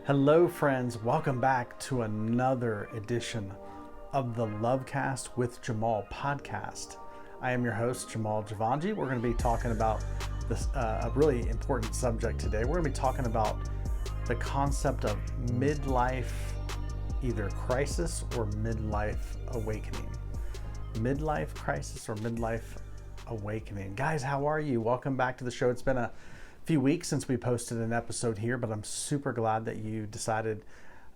Hello, friends. Welcome back to another edition of the Lovecast with Jamal podcast. I am your host, Jamal Jivanjee. We're going to be talking about this a really important subject today. We're going to be talking about the concept of midlife, either crisis or midlife awakening. Midlife crisis or midlife awakening. Guys, how are you? Welcome back to the show. It's been a few weeks since we posted an episode here, but I'm super glad that you decided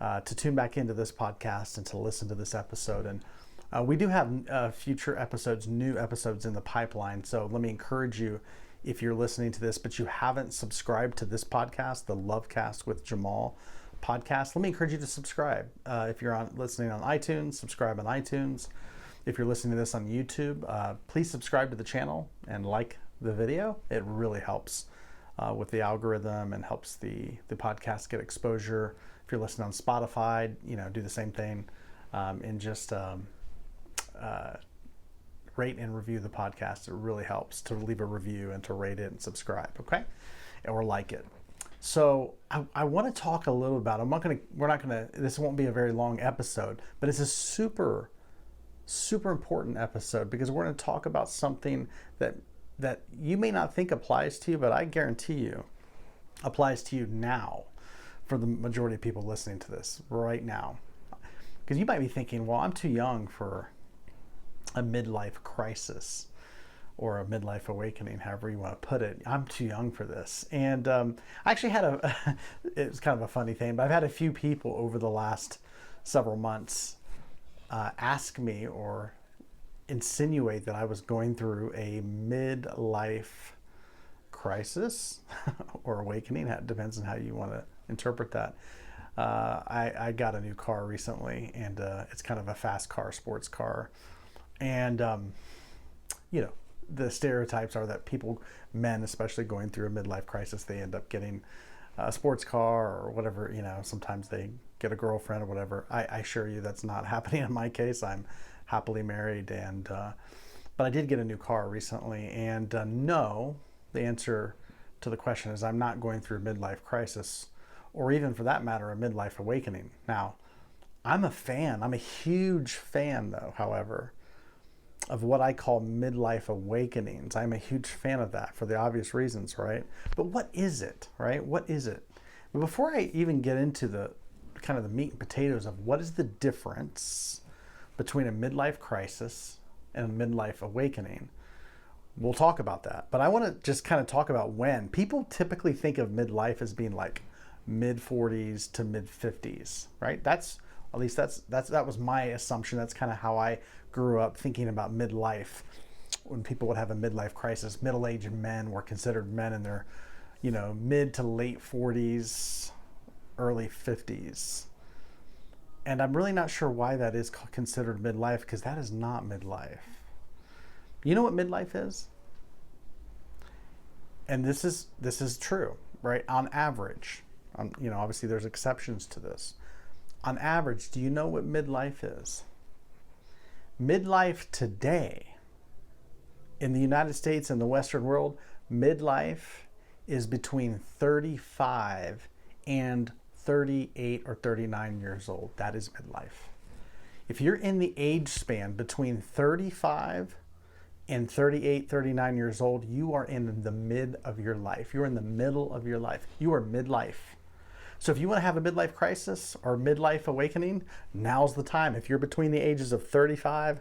to tune back into this podcast and to listen to this episode. And we do have future episodes, new episodes in the pipeline. So let me encourage you, if you're listening to this, but you haven't subscribed to this podcast, the Lovecast with Jamal podcast, let me encourage you to subscribe. If you're listening on iTunes, subscribe on iTunes. If you're listening to this on YouTube, please subscribe to the channel and like the video. It really helps with the algorithm and helps the podcast get exposure. If you're listening on Spotify, do the same thing and just rate and review the podcast. It really helps to leave a review and to rate it and subscribe, okay? Or like it. So I want to talk a little about, this won't be a very long episode, but it's a super important episode because we're going to talk about something that you may not think applies to you, but I guarantee you applies to you now for the majority of people listening to this right now. Because you might be thinking, well, I'm too young for a midlife crisis or a midlife awakening, however you want to put it. I'm too young for this. And I actually had it was kind of a funny thing, but I've had a few people over the last several months ask me or insinuate that I was going through a midlife crisis or awakening. It depends on how you want to interpret that. I got a new car recently, and it's kind of a fast car, sports car. And, the stereotypes are that men especially going through a midlife crisis, they end up getting a sports car or whatever, sometimes they get a girlfriend or whatever. I assure you that's not happening in my case. I'm happily married, and but I did get a new car recently, and no, the answer to the question is I'm not going through a midlife crisis, or even for that matter, a midlife awakening. Now, I'm a huge fan though, however, of what I call midlife awakenings. I'm a huge fan of that for the obvious reasons, right? But what is it, right? What is it? But before I even get into the kind of the meat and potatoes of what is the difference between a midlife crisis and a midlife awakening, we'll talk about that. But I want to just kind of talk about when. People typically think of midlife as being like mid 40s to mid 50s, right? That was my assumption. That's kind of how I grew up thinking about midlife. When people would have a midlife crisis, middle-aged men were considered men in their, mid to late 40s, early 50s. And I'm really not sure why that is considered midlife, because that is not midlife. You know what midlife is? And this is true, right? On average, obviously there's exceptions to this. On average, do you know what midlife is? Midlife today, in the United States and the Western world, midlife is between 35 and 38 or 39 years old. That is midlife. If you're in the age span between 35 and 38, 39 years old, you are in the mid of your life. You're in the middle of your life. You are midlife. So if you want to have a midlife crisis or midlife awakening, now's the time. If you're between the ages of 35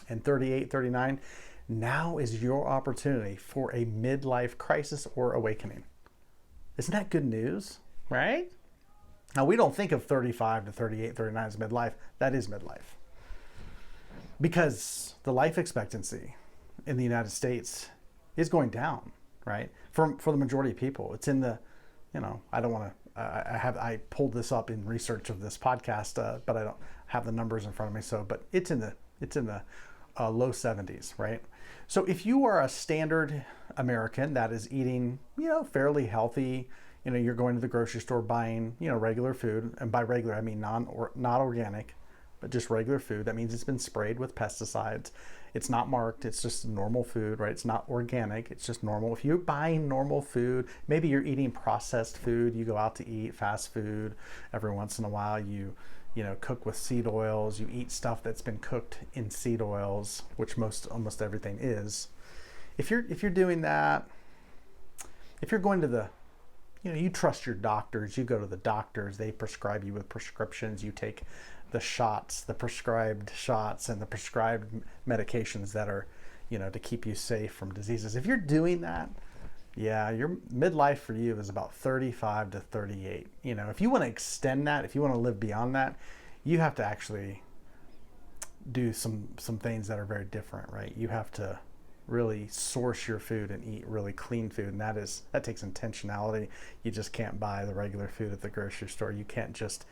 and 38, 39, now is your opportunity for a midlife crisis or awakening. Isn't that good news, right? Now, we don't think of 35 to 38, 39 as midlife. That is midlife. Because the life expectancy in the United States is going down, right? For the majority of people. It's in the, I don't want to, I pulled this up in research of this podcast, but I don't have the numbers in front of me. But it's in the low 70s, right? So if you are a standard American that is eating, fairly healthy, you're going to the grocery store buying, regular food, and by regular I mean not organic, but just regular food. That means it's been sprayed with pesticides. It's not marked. It's just normal food, right? It's not organic. It's just normal. If you're buying normal food, maybe you're eating processed food. You go out to eat fast food every once in a while. You cook with seed oils. You eat stuff that's been cooked in seed oils, which almost everything is. If you're doing that, if you're going to you trust your doctors. You go to the doctors. They prescribe you with prescriptions. You take the shots, the prescribed shots, and the prescribed medications that are, to keep you safe from diseases. If you're doing that, yeah, your midlife for you is about 35 to 38. If you want to extend that, if you want to live beyond that, you have to actually do some things that are very different, right? You have to really source your food and eat really clean food, and that takes intentionality. You just can't buy the regular food at the grocery store. You can't just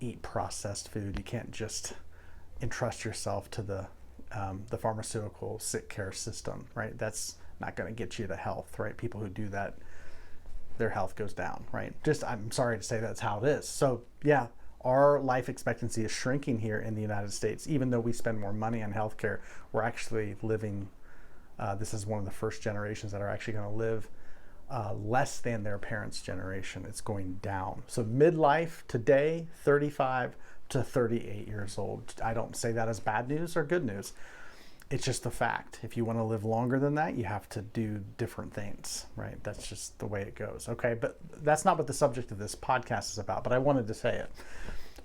eat processed food. You can't just entrust yourself to the pharmaceutical sick care system, right? That's not going to get you to health, right? People who do that, their health goes down, right? I'm sorry to say that's how it is. So yeah, our life expectancy is shrinking here in the United States. Even though we spend more money on healthcare, we're actually living, this is one of the first generations that are actually going to live less than their parents' generation. It's going down. So midlife today, 35 to 38 years old. I don't say that as bad news or good news. It's just the fact. If you want to live longer than that, you have to do different things, right? That's just the way it goes. Okay, but that's not what the subject of this podcast is about, but I wanted to say it.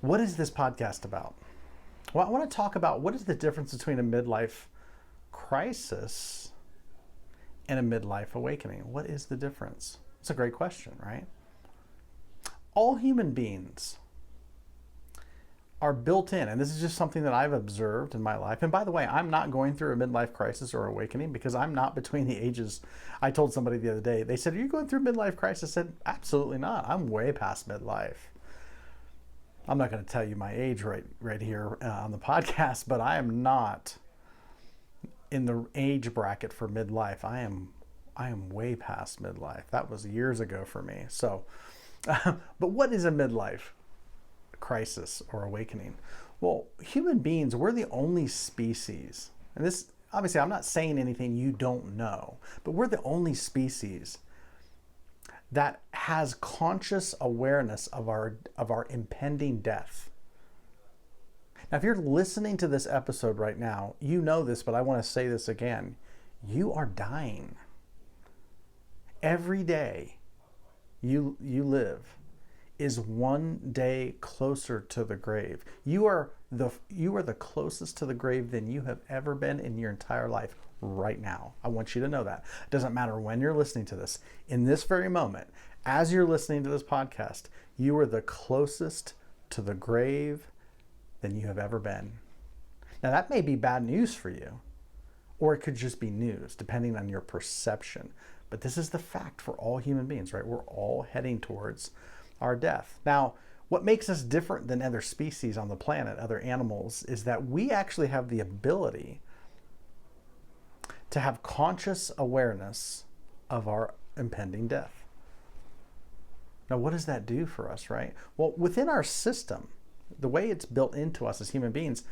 What is this podcast about? Well, I want to talk about what is the difference between a midlife crisis and a midlife awakening. What is the difference? It's a great question, right? All human beings are built in, and this is just something that I've observed in my life. And by the way, I'm not going through a midlife crisis or awakening because I'm not between the ages. I told somebody the other day, they said, "Are you going through midlife crisis?" I said, "Absolutely not. I'm way past midlife." I'm not going to tell you my age right here on the podcast, but I am not in the age bracket for midlife. I am way past midlife. That was years ago for me. So, but what is a midlife crisis or awakening? Well, human beings, we're the only species, and this, obviously I'm not saying anything you don't know, but we're the only species that has conscious awareness of our impending death. Now, if you're listening to this episode right now, you know this, but I want to say this again. You are dying. Every day you live is one day closer to the grave. You are the closest to the grave than you have ever been in your entire life right now. I want you to know that. It doesn't matter when you're listening to this. In this very moment, as you're listening to this podcast, you are the closest to the grave than you have ever been. Now, that may be bad news for you, or it could just be news, depending on your perception. But this is the fact for all human beings, right? We're all heading towards our death. Now, what makes us different than other species on the planet, other animals, is that we actually have the ability to have conscious awareness of our impending death. Now, what does that do for us, right? Well, within our system, the way it's built into us as human beings,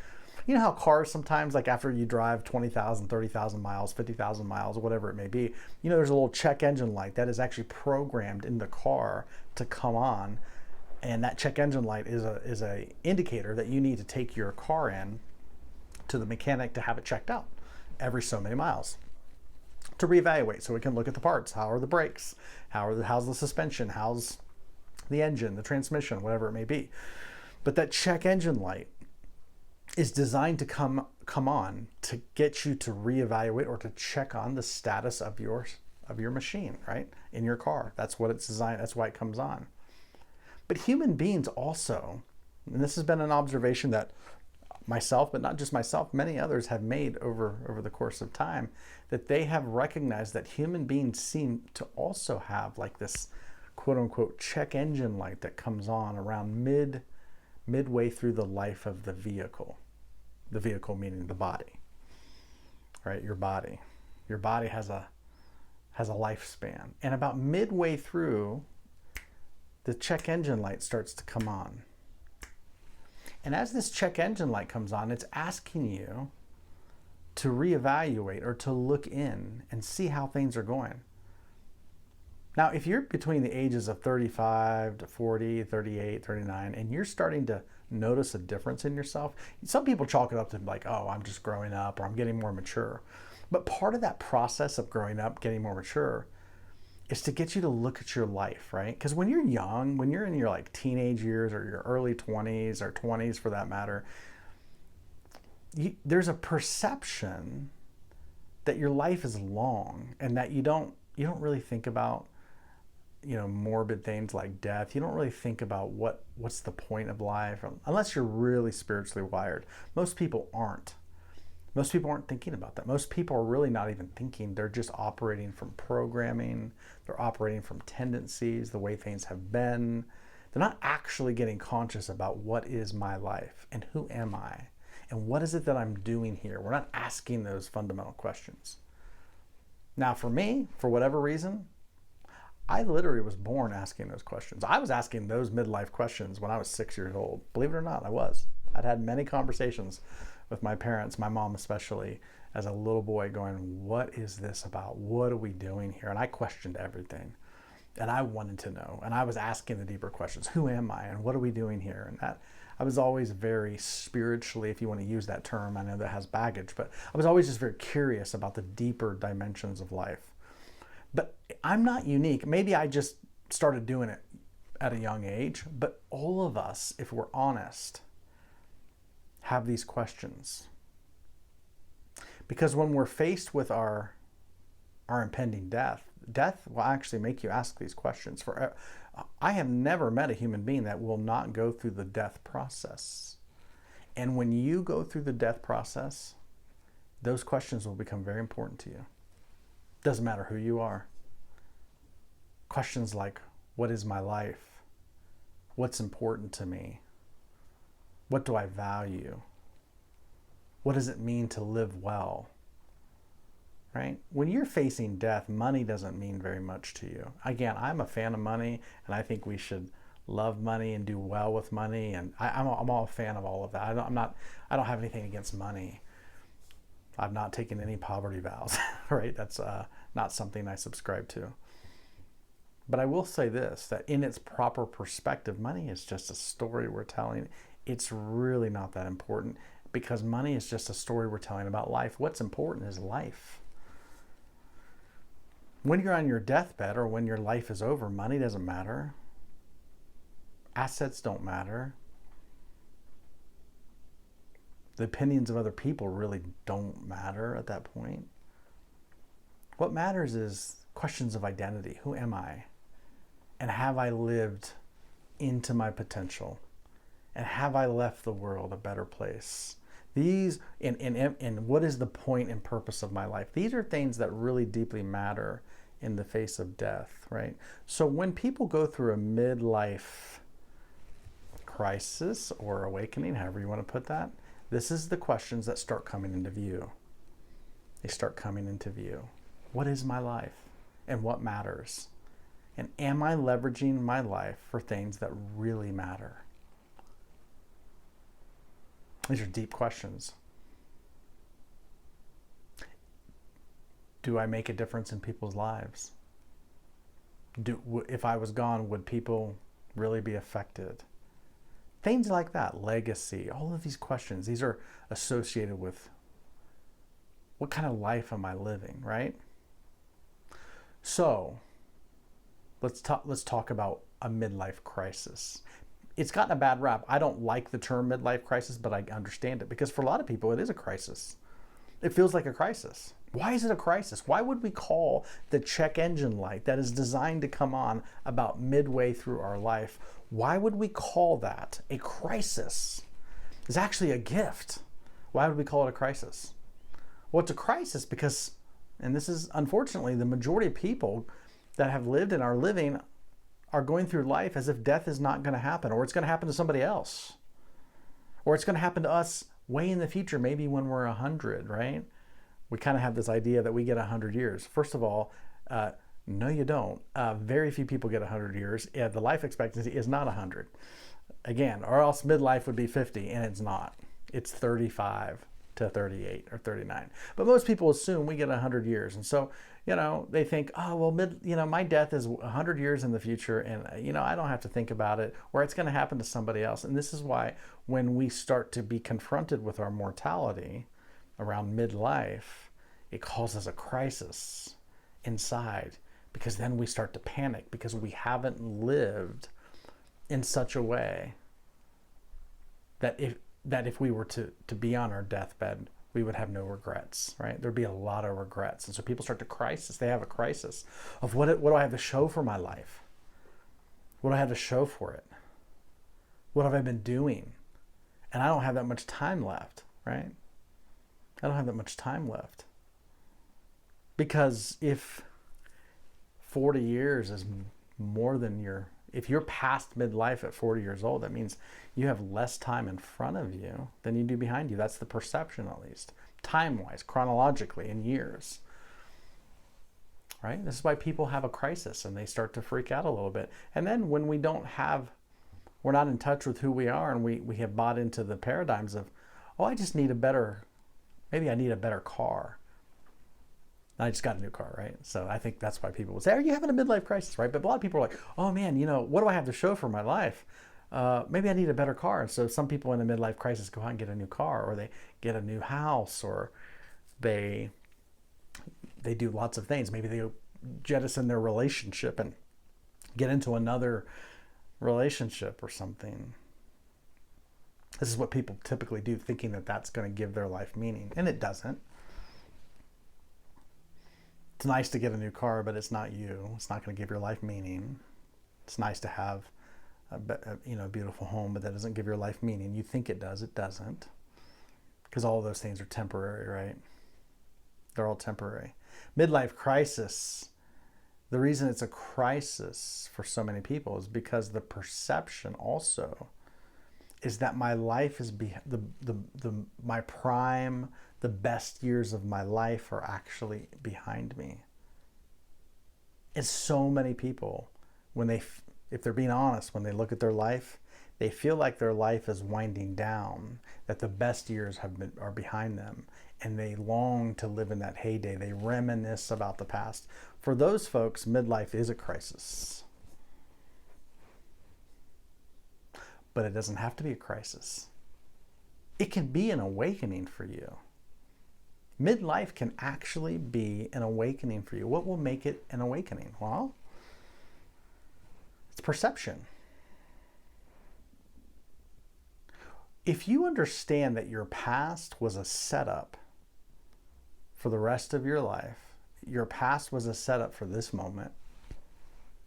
you know how cars sometimes, like after you drive 20,000, 30,000 miles, 50,000 miles, whatever it may be, there's a little check engine light that is actually programmed in the car to come on. And that check engine light is a indicator that you need to take your car in to the mechanic to have it checked out every so many miles to reevaluate, so we can look at the parts. How are the brakes? How's the suspension? How's the engine, the transmission, whatever it may be. But that check engine light is designed to come on to get you to reevaluate or to check on the status of your machine, right? In your car. That's what it's designed. That's why it comes on. But human beings also, and this has been an observation that myself, but not just myself, many others have made over the course of time, that they have recognized that human beings seem to also have like this quote unquote check engine light that comes on around midway through the life of the vehicle. The vehicle meaning the body, right? Your body has a lifespan, and about midway through, the check engine light starts to come on. And as this check engine light comes on, it's asking you to reevaluate or to look in and see how things are going. Now, if you're between the ages of 35 to 40, 38, 39, and you're starting to notice a difference in yourself, some people chalk it up to like, oh, I'm just growing up or I'm getting more mature. But part of that process of growing up, getting more mature, is to get you to look at your life, right? Because when you're young, when you're in your like teenage years or your early 20s or 20s for that matter, there's a perception that your life is long and that you don't really think about, morbid things like death. You don't really think about what's the point of life, unless you're really spiritually wired. Most people aren't. Most people aren't thinking about that. Most people are really not even thinking. They're just operating from programming. They're operating from tendencies, the way things have been. They're not actually getting conscious about what is my life and who am I and what is it that I'm doing here. We're not asking those fundamental questions. Now, for me, for whatever reason, I literally was born asking those questions. I was asking those midlife questions when I was 6 years old. Believe it or not, I was. I'd had many conversations with my parents, my mom especially, as a little boy going, what is this about? What are we doing here? And I questioned everything. And I wanted to know. And I was asking the deeper questions. Who am I? And what are we doing here? And that I was always very spiritually, if you want to use that term, I know that has baggage, but I was always just very curious about the deeper dimensions of life. But I'm not unique. Maybe I just started doing it at a young age, but all of us, if we're honest, have these questions. Because when we're faced with our impending death will actually make you ask these questions. I have never met a human being that will not go through the death process. And when you go through the death process, those questions will become very important to you. Doesn't matter who you are. Questions like, what is my life? What's important to me? What do I value? What does it mean to live well? Right? When you're facing death, money doesn't mean very much to you. Again, I'm a fan of money, and I think we should love money and do well with money. And I'm all a fan of all of that. I don't have anything against money. I've not taken any poverty vows, right? That's not something I subscribe to. But I will say this, that in its proper perspective, money is just a story we're telling. It's really not that important because money is just a story we're telling about life. What's important is life. When you're on your deathbed or when your life is over, money doesn't matter. Assets don't matter. The opinions of other people really don't matter at that point. What matters is questions of identity. Who am I? And have I lived into my potential? And have I left the world a better place? These, and what is the point and purpose of my life? These are things that really deeply matter in the face of death, right? So when people go through a midlife crisis or awakening, however you want to put that, this is the questions that start coming into view. They start coming into view. What is my life? And what matters? And am I leveraging my life for things that really matter? These are deep questions. Do I make a difference in people's lives? If I was gone, would people really be affected? Things like that, legacy, all of these questions, these are associated with what kind of life am I living, right? So let's talk about a midlife crisis. It's gotten a bad rap. I don't like the term midlife crisis, but I understand it because for a lot of people, it is a crisis. It feels like a crisis. Why is it a crisis? Why would we call the check engine light that is designed to come on about midway through our life, why would we call that a crisis? It's actually a gift. Why would we call it a crisis? Well, it's a crisis because, and this is unfortunately the majority of people that have lived and are living are going through life as if death is not going to happen, or it's going to happen to somebody else, or it's going to happen to us way in the future, maybe when we're 100, right? We kind of have this idea that we get 100 years. First of all, no, you don't. Very few people get 100 years. Yeah, the life expectancy is not 100. Again, or else midlife would be 50, and it's not. It's 35. to 38 or 39. But most people assume we get 100 years. And so, they think, oh, well, my death is 100 years in the future and, I don't have to think about it, or it's going to happen to somebody else. And this is why when we start to be confronted with our mortality around midlife, it causes a crisis inside, because then we start to panic because we haven't lived in such a way that if we were to be on our deathbed, we would have no regrets, right? There'd be a lot of regrets. And so people start to crisis. They have a crisis of what do I have to show for my life? What do I have to show for it? What have I been doing? And I don't have that much time left, right? I don't have that much time left. Because if 40 years is more than if you're past midlife at 40 years old, that means you have less time in front of you than you do behind you. That's the perception, at least, time-wise, chronologically, in years. Right? This is why people have a crisis and they start to freak out a little bit. And then when we're not in touch with who we are, and we have bought into the paradigms of, oh, maybe I need a better car. I just got a new car, right? So I think that's why people would say, are you having a midlife crisis, right? But a lot of people are like, oh man, what do I have to show for my life? Maybe I need a better car. And so some people in a midlife crisis go out and get a new car, or they get a new house, or they do lots of things. Maybe they jettison their relationship and get into another relationship or something. This is what people typically do, thinking that that's going to give their life meaning, and it doesn't. It's nice to get a new car, but it's not you. It's not going to give your life meaning. It's nice to have a beautiful home, but that doesn't give your life meaning. You think it does. It doesn't. Because all of those things are temporary, right? They're all temporary. Midlife crisis, the reason it's a crisis for so many people is because the perception also is that my life is my prime, the best years of my life are actually behind me. And so many people, if they're being honest, when they look at their life, they feel like their life is winding down, that the best years are behind them, and they long to live in that heyday. They reminisce about the past. For those folks, midlife is a crisis. But it doesn't have to be a crisis. It can be an awakening for you. Midlife can actually be an awakening for you. What will make it an awakening? Well, it's perception. If you understand that your past was a setup for the rest of your life, your past was a setup for this moment,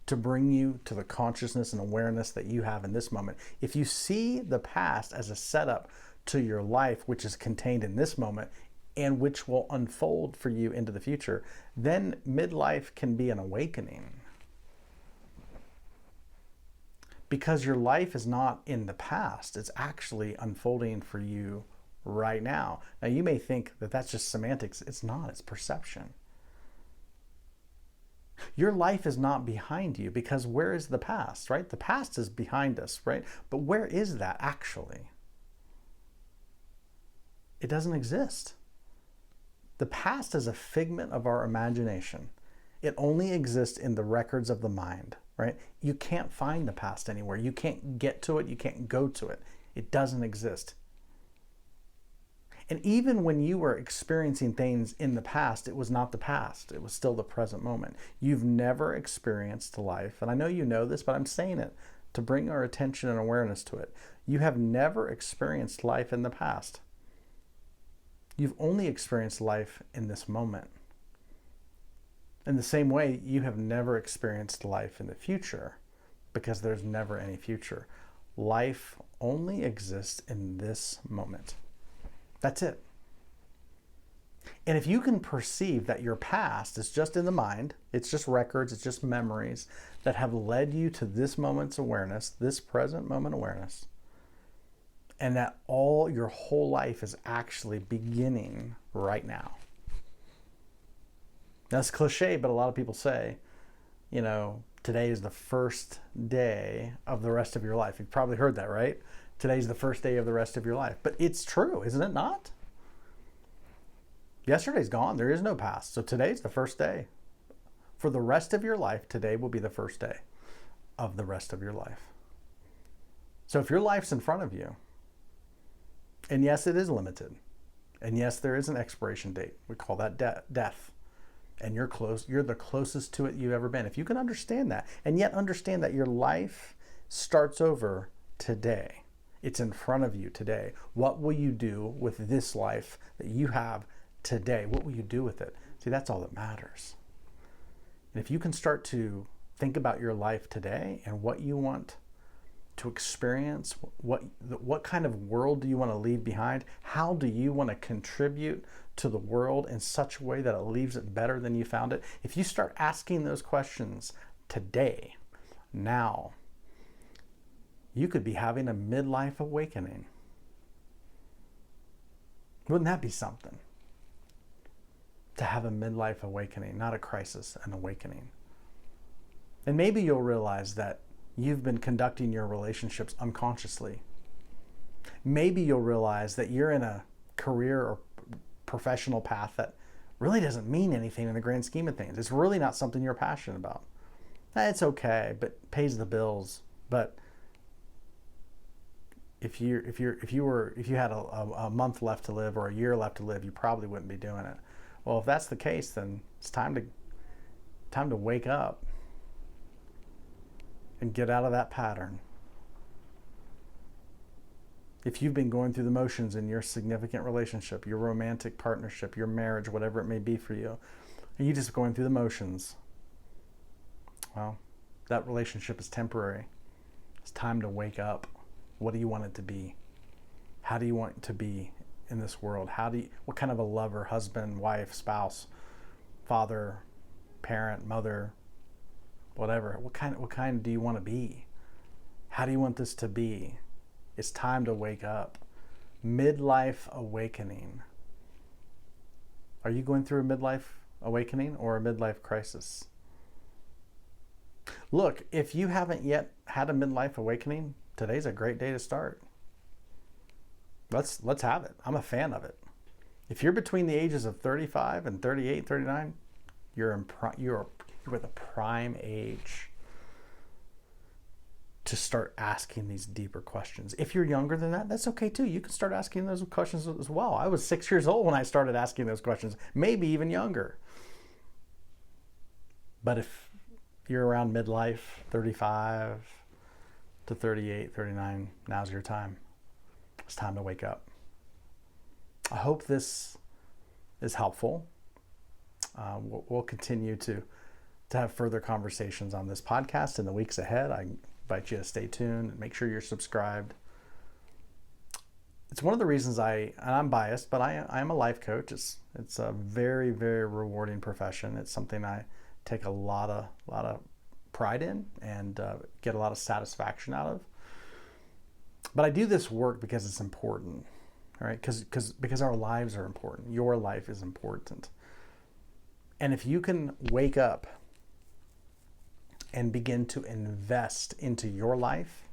to bring you to the consciousness and awareness that you have in this moment. If you see the past as a setup to your life, which is contained in this moment and which will unfold for you into the future, then midlife can be an awakening. Because your life is not in the past, it's actually unfolding for you right now. Now you may think that that's just semantics. It's not, it's perception. Your life is not behind you, because where is the past, right? The past is behind us, right? But where is that actually? It doesn't exist. The past is a figment of our imagination. It only exists in the records of the mind, right? You can't find the past anywhere. You can't get to it. You can't go to it. It doesn't exist. And even when you were experiencing things in the past, it was not the past. It was still the present moment. You've never experienced life. And I know you know this, but I'm saying it to bring our attention and awareness to it. You have never experienced life in the past. You've only experienced life in this moment. In the same way, you have never experienced life in the future, because there's never any future. Life only exists in this moment. That's it. And if you can perceive that your past is just in the mind, it's just records, it's just memories that have led you to this moment's awareness, this present moment awareness, and that your whole life is actually beginning right now. That's cliche, but a lot of people say, today is the first day of the rest of your life. You've probably heard that, right? Today's the first day of the rest of your life. But it's true, isn't it not? Yesterday's gone. There is no past. So today's the first day. For the rest of your life, today will be the first day of the rest of your life. So if your life's in front of you, and yes, it is limited, and yes, there is an expiration date. We call that death. And you're the closest to it you've ever been. If you can understand that, and yet understand that your life starts over today. It's in front of you today. What will you do with this life that you have today? What will you do with it? See, that's all that matters. And if you can start to think about your life today and what you want to experience, what kind of world do you want to leave behind? How do you want to contribute to the world in such a way that it leaves it better than you found it? If you start asking those questions today, now, you could be having a midlife awakening. Wouldn't that be something? To have a midlife awakening, not a crisis, an awakening. And maybe you'll realize that you've been conducting your relationships unconsciously. Maybe you'll realize that you're in a career or professional path that really doesn't mean anything in the grand scheme of things. It's really not something you're passionate about. It's okay, but pays the bills. But if you had a month left to live or a year left to live, you probably wouldn't be doing it. Well, if that's the case, then it's time to wake up and get out of that pattern. If you've been going through the motions in your significant relationship, your romantic partnership, your marriage, whatever it may be for you, and you're just going through the motions, well, that relationship is temporary. It's time to wake up. What do you want it to be? How do you want it to be in this world? What kind of a lover, husband, wife, spouse, father, parent, mother, whatever? What kind do you want to be? How do you want this to be? It's time to wake up. Midlife awakening. Are you going through a midlife awakening or a midlife crisis? Look, if you haven't yet had a midlife awakening, today's a great day to start. Let's have it. I'm a fan of it. If you're between the ages of 35 and 38, 39, you're at the prime age to start asking these deeper questions. If you're younger than that, that's okay too. You can start asking those questions as well. I was 6 years old when I started asking those questions, maybe even younger. But if you're around midlife, 35 to 38, 39, now's your time. It's time to wake up. I hope this is helpful. We'll continue to have further conversations on this podcast in the weeks ahead. I invite you to stay tuned and make sure you're subscribed. It's one of the reasons and I'm biased, but I am a life coach. It's a very, very rewarding profession. It's something I take a lot of pride in and get a lot of satisfaction out of. But I do this work because it's important, all right? Because our lives are important. Your life is important. And if you can wake up and begin to invest into your life,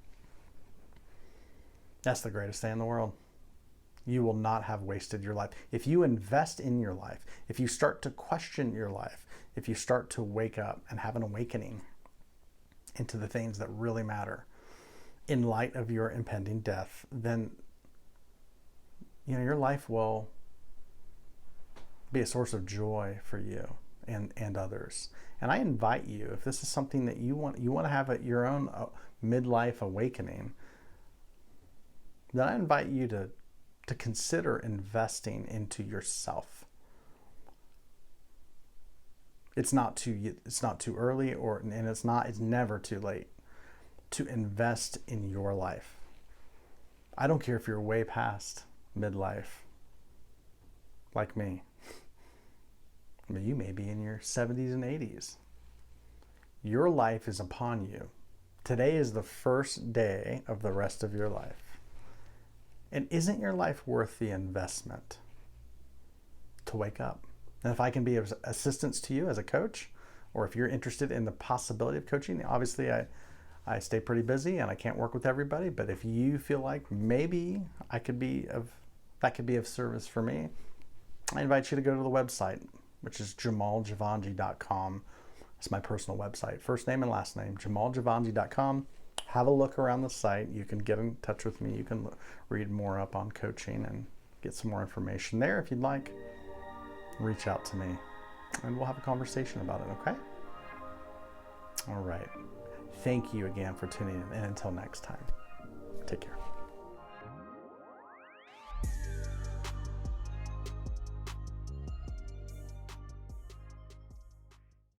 that's the greatest thing in the world. You will not have wasted your life. If you invest in your life, if you start to question your life, if you start to wake up and have an awakening into the things that really matter in light of your impending death, then your life will be a source of joy for you and others. And I invite you, if this is something that you want to have at your own midlife awakening, then I invite you to consider investing into yourself. It's not too early, and it's never too late to invest in your life. I don't care if you're way past midlife, like me. I mean, you may be in your 70s and 80s. Your life is upon you. Today is the first day of the rest of your life. And isn't your life worth the investment to wake up? And if I can be of assistance to you as a coach, or if you're interested in the possibility of coaching, obviously I stay pretty busy and I can't work with everybody, but if you feel like maybe that could be of service for me, I invite you to go to the website, which is jamaljivanjee.com. It's my personal website. First name and last name, jamaljivanjee.com. Have a look around the site. You can get in touch with me. You can read more up on coaching and get some more information there if you'd like. Reach out to me and we'll have a conversation about it, okay? All right. Thank you again for tuning in, and until next time, take care.